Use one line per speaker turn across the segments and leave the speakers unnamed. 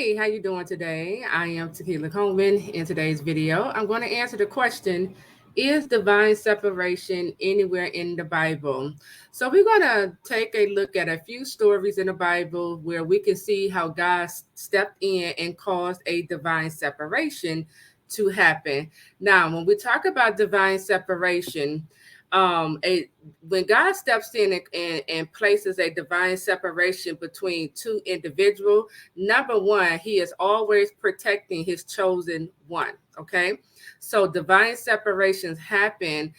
Hey, how you doing today? I am Tequila Coleman. In today's video, I'm going to answer the question, is divine separation anywhere in the Bible? So we're going to take a look at a few stories in the Bible where we can see how God stepped in and caused a divine separation to happen. Now, when we talk about divine separation, a when God steps in and places a divine separation between two individuals, number one, he is always protecting his chosen one. Okay. So divine separations happen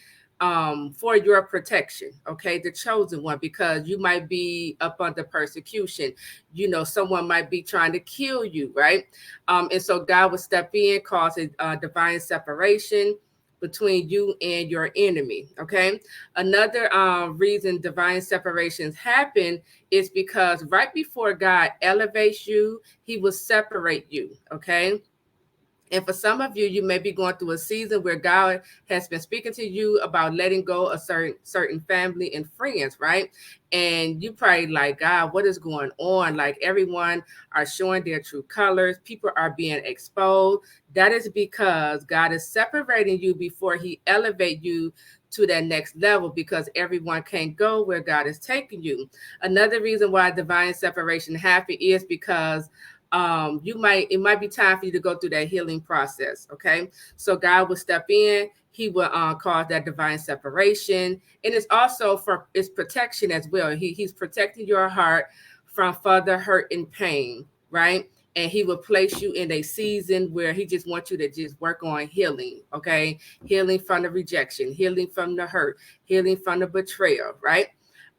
for your protection. Okay. The chosen one, because you might be up under persecution. Someone might be trying to kill you. Right. And so God will step in, cause a divine separation between you and your enemy. Okay. Another reason divine separations happen is because right before God elevates you, he will separate you. Okay. And for some of you, you may be going through a season where God has been speaking to you about letting go of certain family and friends, right? And you probably like, God, what is going on? Like everyone are showing their true colors. People are being exposed. That is because God is separating you before he elevate you to that next level, because everyone can't go where God is taking you. Another reason why divine separation happen is because it might be time for you to go through that healing process. Okay. So God will step in, he will cause that divine separation. And it's also for its protection as well. He's protecting your heart from further hurt and pain, right? And he will place you in a season where he just wants you to just work on healing. Okay. Healing from the rejection, healing from the hurt, healing from the betrayal, right?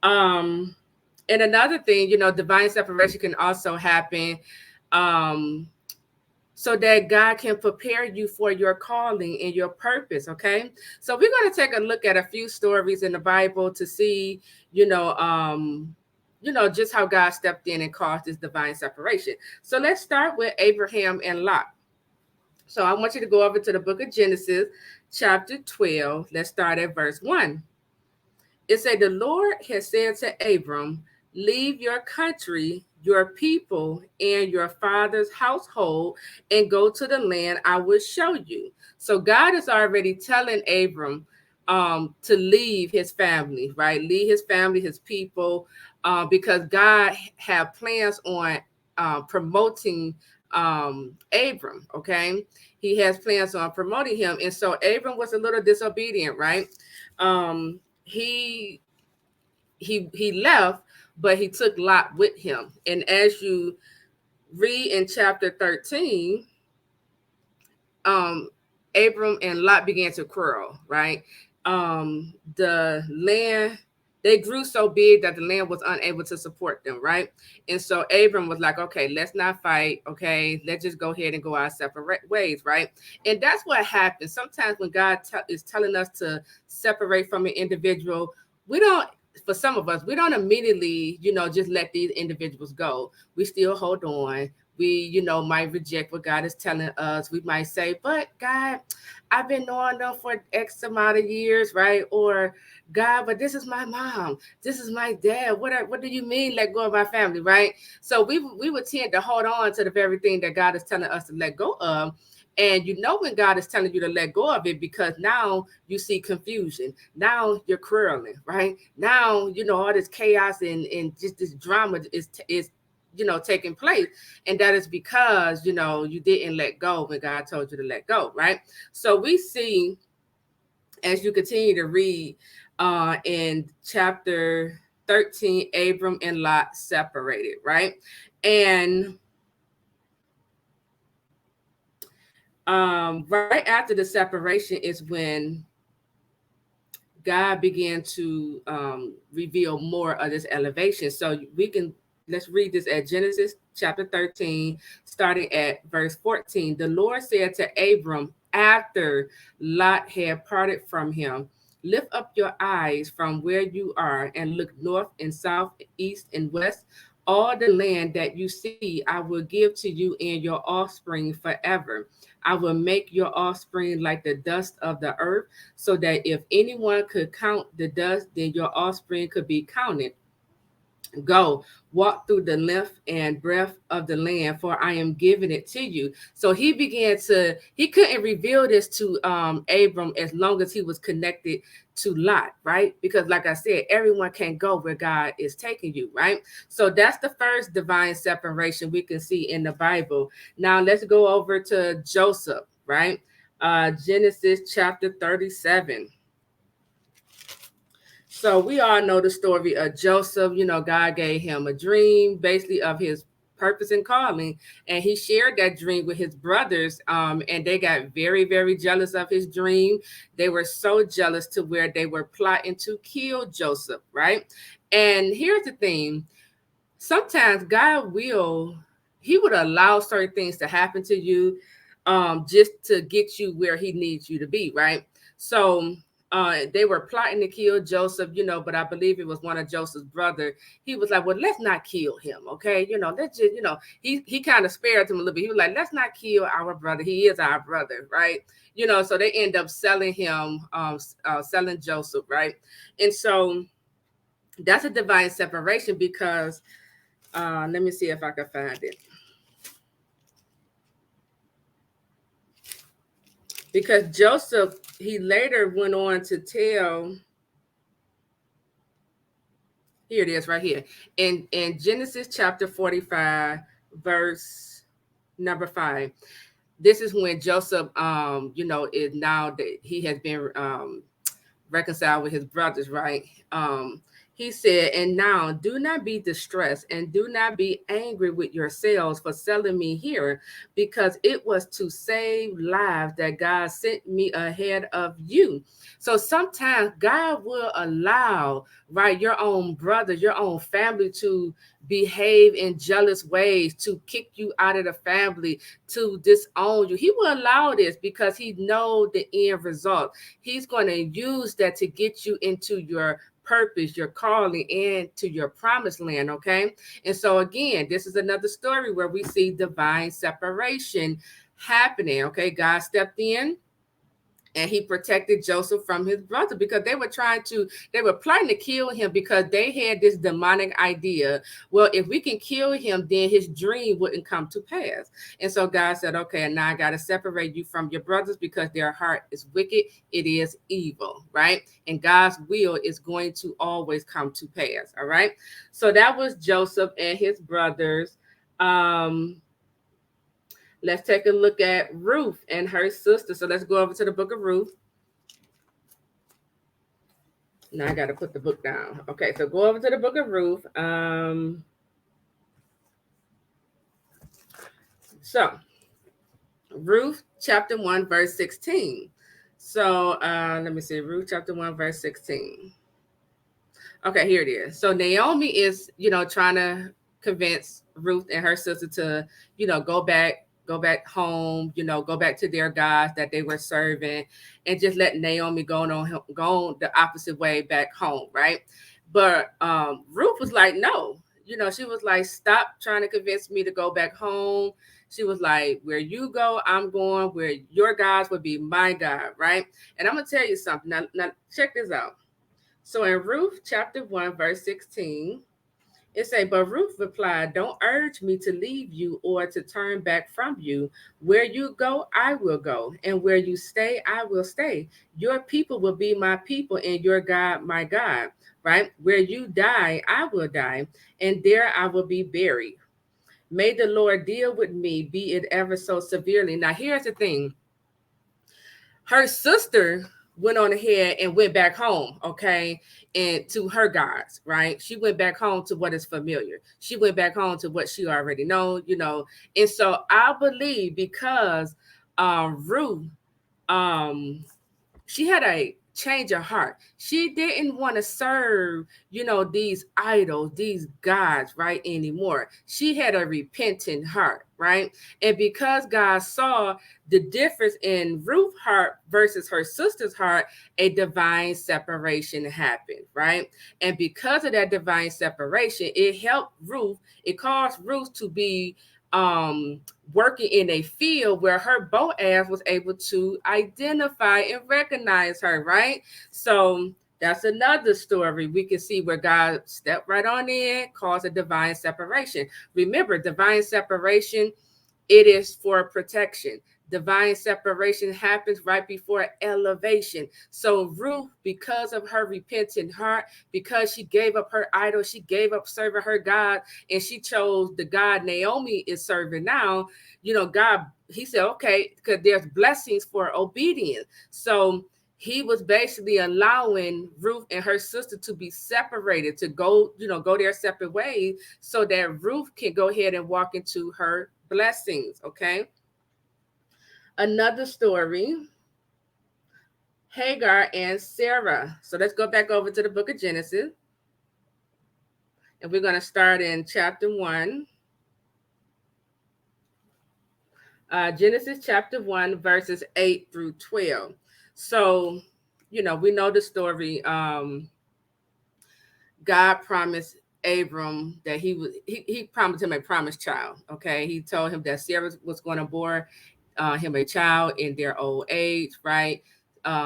um and another thing, divine separation can also happen um, so that God can prepare you for your calling and your purpose. Okay. So we're going to take a look at a few stories in the Bible to see, you know, um, just how God stepped in and caused this divine separation. So let's start with Abraham and Lot. So I want you to go over to the book of Genesis, chapter 12. Let's start at verse 1. It said, the Lord has said to Abram, leave your country, your people, and your father's household, and go to the land I will show you. So God is already telling Abram to leave his family, right? Leave his family, his people, because God had plans on promoting Abram, okay? He has plans on promoting him. And so Abram was a little disobedient, right? Um, he he left, but he took Lot with him. And as you read in chapter 13, um, Abram and Lot began to quarrel, right? The land, they grew so big that the land was unable to support them, right? And so Abram was like, okay, let's not fight. Okay, let's just go ahead and go our separate ways, right? And that's what happens. Sometimes when God is telling us to separate from an individual, we don't, for some of us, we don't immediately, just let these individuals go. We still hold on. We, might reject what God is telling us. We might say, but God, I've been knowing them for X amount of years, right? Or God, but this is my mom. This is my dad. What do you mean let go of my family, right? So we would tend to hold on to the very thing that God is telling us to let go of. And when God is telling you to let go of it, because now you see confusion. Now you're quarreling, right? Now, all this chaos and just this drama is taking place. And that is because, you didn't let go when God told you to let go, right? So we see, as you continue to read in chapter 13, Abram and Lot separated, right? And right after the separation is when God began to reveal more of this elevation. So let's read this at Genesis chapter 13, starting at verse 14. The Lord said to Abram after Lot had parted from him, lift up your eyes from where you are and look north and south, east and west. All the land that you see, I will give to you and your offspring forever. I will make your offspring like the dust of the earth, so that if anyone could count the dust, then your offspring could be counted. Go, walk through the length and breadth of the land, for I am giving it to you. So he couldn't reveal this to Abram as long as he was connected to Lot, right? Because like I said, everyone can go where God is taking you, right? So that's the first divine separation we can see in the Bible. Now let's go over to Joseph, right? Genesis chapter 37. So we all know the story of Joseph. You know, God gave him a dream basically of his purpose and calling, and he shared that dream with his brothers. And they got very, very jealous of his dream. They were so jealous to where they were plotting to kill Joseph, right? And here's the thing: sometimes he would allow certain things to happen to you just to get you where he needs you to be, right? So they were plotting to kill Joseph, but I believe it was one of Joseph's brother. He was like, well, let's not kill him, okay? Let's just, he kind of spared him a little bit. He was like, let's not kill our brother. He is our brother, right? So they end up selling him, selling Joseph, right? And so that's a divine separation because let me see if I can find it. Because Joseph, he later went on to tell, here it is right here. In Genesis chapter 45, verse number 5. This is when Joseph, is now that he has been reconciled with his brothers, right? He said, and now do not be distressed and do not be angry with yourselves for selling me here, because it was to save lives that God sent me ahead of you. So sometimes God will allow, right, your own brothers, your own family to behave in jealous ways, to kick you out of the family, to disown you. He will allow this because he knows the end result. He's going to use that to get you into your purpose, your calling, and to your promised land. Okay. And so again, this is another story where we see divine separation happening. Okay. God stepped in and he protected Joseph from his brother because they were planning to kill him because they had this demonic idea. Well, if we can kill him, then his dream wouldn't come to pass. And so God said, okay, and now I got to separate you from your brothers because their heart is wicked. It is evil, right? And God's will is going to always come to pass. All right. So that was Joseph and his brothers. Let's take a look at Ruth and her sister. So let's go over to the book of Ruth. Now I got to put the book down. Okay, so go over to the book of Ruth. So Ruth chapter 1, verse 16. So let me see. Ruth chapter 1, verse 16. Okay, here it is. So Naomi is, trying to convince Ruth and her sister to, go back home, go back to their gods that they were serving, and just let Naomi go on the opposite way back home, right? But Ruth was like, no, she was like, stop trying to convince me to go back home. She was like, where you go, I'm going. Where your gods would be my God, right? And I'm gonna tell you something. Now check this out. So in Ruth chapter 1, verse 16, it say, but Ruth replied, don't urge me to leave you or to turn back from you. Where you go, I will go. And where you stay, I will stay. Your people will be my people and your God, my God, right? Where you die, I will die. And there I will be buried. May the Lord deal with me, be it ever so severely. Now, here's the thing. Her sister went on ahead and went back home, okay, and to her gods, right? She went back home to what is familiar. She went back home to what she already know, And so I believe because Ruth, she had a change of heart. She didn't want to serve, these idols, these gods, right, anymore. She had a repentant heart, right? And because God saw the difference in Ruth's heart versus her sister's heart, a divine separation happened, right? And because of that divine separation, it caused Ruth to be working in a field where her Boaz was able to identify and recognize her, right? So That's another story. We can see where God stepped right on in, caused a divine separation. Remember, divine separation, it is for protection. Divine separation happens right before elevation. So Ruth, because of her repentant heart, because she gave up her idol, she gave up serving her God, and she chose the God Naomi is serving now. God, he said, okay, because there's blessings for obedience. So he was basically allowing Ruth and her sister to be separated, to go their separate ways, so that Ruth can go ahead and walk into her blessings. Okay. Another story, Hagar and Sarah. So let's go back over to the book of Genesis. And we're going to start in chapter 1. Genesis chapter 1, verses 8 through 12. So, we know the story. God promised Abram that he promised him a promised child. Okay. He told him that Sarah was going to bore him a child in their old age, right?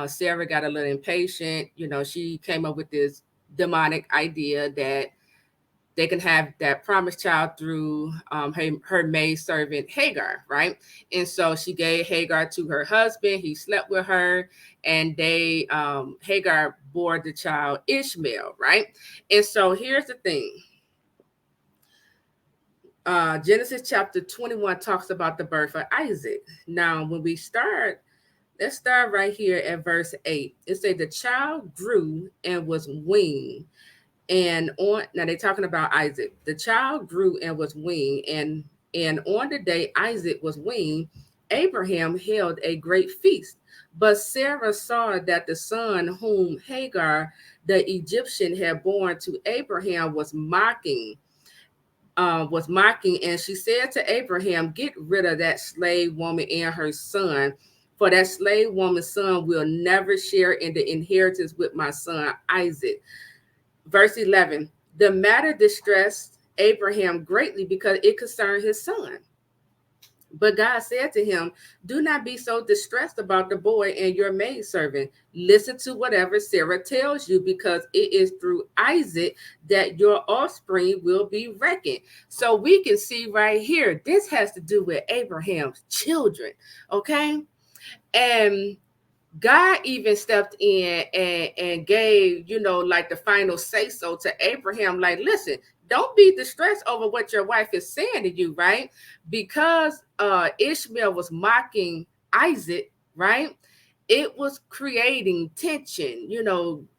Sarah got a little impatient. She came up with this demonic idea that they can have that promised child through her maid servant Hagar, right? And so she gave Hagar to her husband. He slept with her, and Hagar bore the child Ishmael, right? And so here's the thing. Genesis chapter 21 talks about the birth of Isaac. Now, when we start, let's start right here at verse 8. It says the child grew and was weaned. Now they're talking about Isaac. The child grew and was weaned, and on the day Isaac was weaned, Abraham held a great feast. But Sarah saw that the son whom Hagar the Egyptian had born to Abraham was mocking, and she said to Abraham, "Get rid of that slave woman and her son, for that slave woman's son will never share in the inheritance with my son Isaac." Verse 11, the matter distressed Abraham greatly because it concerned his son. But God said to him, "Do not be so distressed about the boy and your maidservant. Listen to whatever Sarah tells you, because it is through Isaac that your offspring will be reckoned." So we can see right here, this has to do with Abraham's children. Okay. And God even stepped in and gave, like the final say so to Abraham, like, listen, don't be distressed over what your wife is saying to you, right? Because Ishmael was mocking Isaac, right? It was creating tension,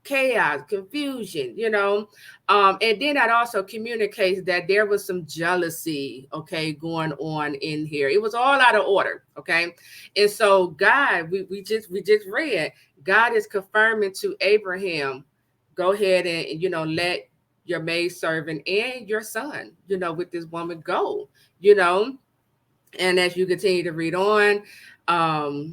chaos, confusion, and then that also communicates that there was some jealousy, okay, going on in here. It was all out of order, okay? And so God, we just read, God is confirming to Abraham, go ahead and let your maidservant and your son, with this woman go, and as you continue to read on,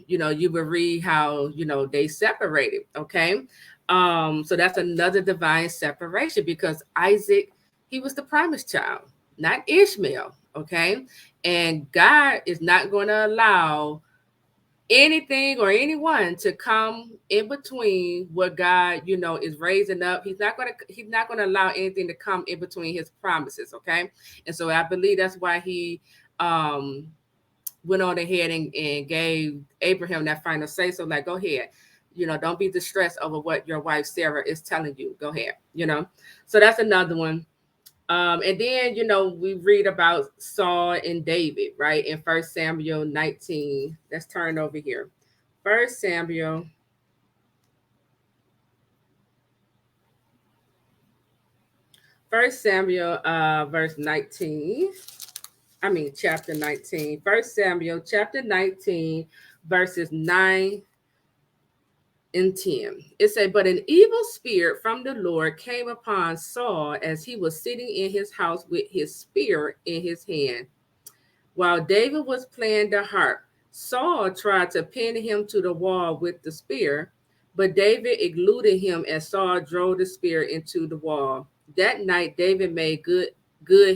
you will read how, they separated. Okay. So that's another divine separation, because Isaac, he was the promised child, not Ishmael. Okay. And God is not going to allow anything or anyone to come in between what God, is raising up. He's not going to allow anything to come in between his promises. Okay. And so I believe that's why he um went on ahead and gave Abraham that final say. So, like, go ahead, don't be distressed over what your wife Sarah is telling you. Go ahead, So that's another one. And then, we read about Saul and David, right? In 1 Samuel 19. Let's turn over here. 1 Samuel. First Samuel, verse 19. Chapter 19. 1 Samuel, chapter 19, verses 9 and 10. It said, "But an evil spirit from the Lord came upon Saul as he was sitting in his house with his spear in his hand. While David was playing the harp, Saul tried to pin him to the wall with the spear, but David eluded him as Saul drove the spear into the wall. That night, David made good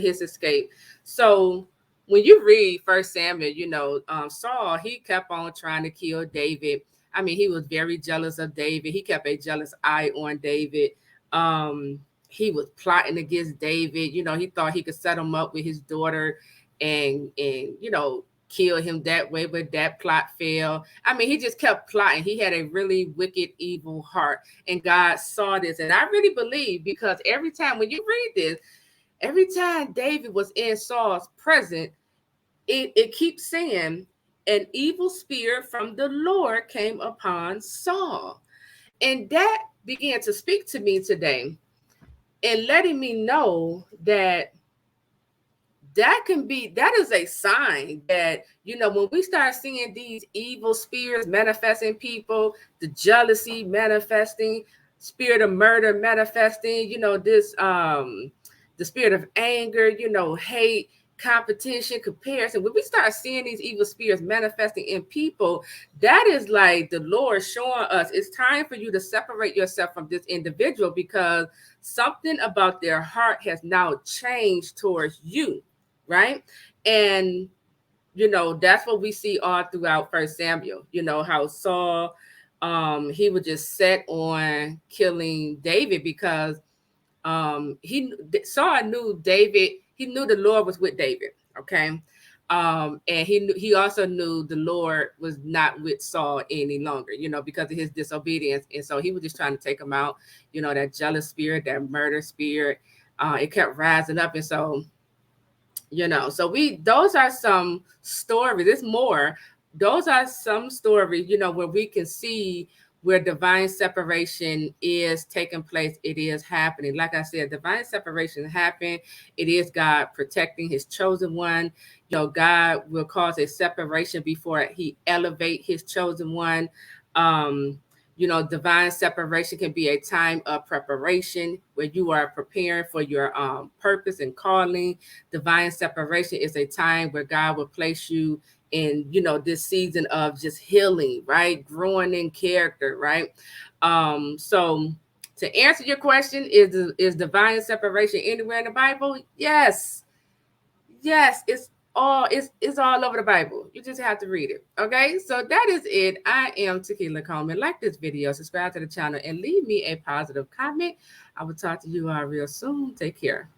his escape." So when you read First Samuel, Saul, he kept on trying to kill David. I mean, he was very jealous of David. He kept a jealous eye on David. He was plotting against David. You know, he thought he could set him up with his daughter and you know, kill him that way, but that plot failed. I mean, he just kept plotting. He had a really wicked, evil heart, and God saw this. And I really believe, because every time when you read this, every time David was in Saul's presence, it keeps saying, an evil spirit from the Lord came upon Saul. And that began to speak to me today and letting me know that that is a sign that, you know, when we start seeing these evil spirits manifesting people, the jealousy manifesting, spirit of murder manifesting, you know, this the spirit of anger, you know, hate, competition, comparison, when we start seeing these evil spirits manifesting in people, that is like the Lord showing us it's time for you to separate yourself from this individual, because something about their heart has now changed towards you, right? And you know, that's what we see all throughout First Samuel. You know how Saul, he was just set on killing David because Saul knew David. He knew the Lord was with David. Okay. And he also knew the Lord was not with Saul any longer, you know, because of his disobedience. And so he was just trying to take him out. You know, that jealous spirit, that murder spirit, it kept rising up. And so, you know, so those are some stories. There's more. Those are some stories, you know, where we can see where divine separation is taking place. It is happening. Like I said, divine separation happened. It is God protecting his chosen one. You know, God will cause a separation before he elevate his chosen one. um you know, divine separation can be a time of preparation where you are preparing for your purpose and calling. Divine separation is a time where God will place you in, you know, this season of just healing, right? Growing in character, right? So to answer your question, is divine separation anywhere in the Bible? Yes. Yes, it's all over the Bible. You just have to read it. Okay, so that is it. I am Tequila Coleman. Like this video, subscribe to the channel, and leave me a positive comment. I will talk to you all real soon. Take care.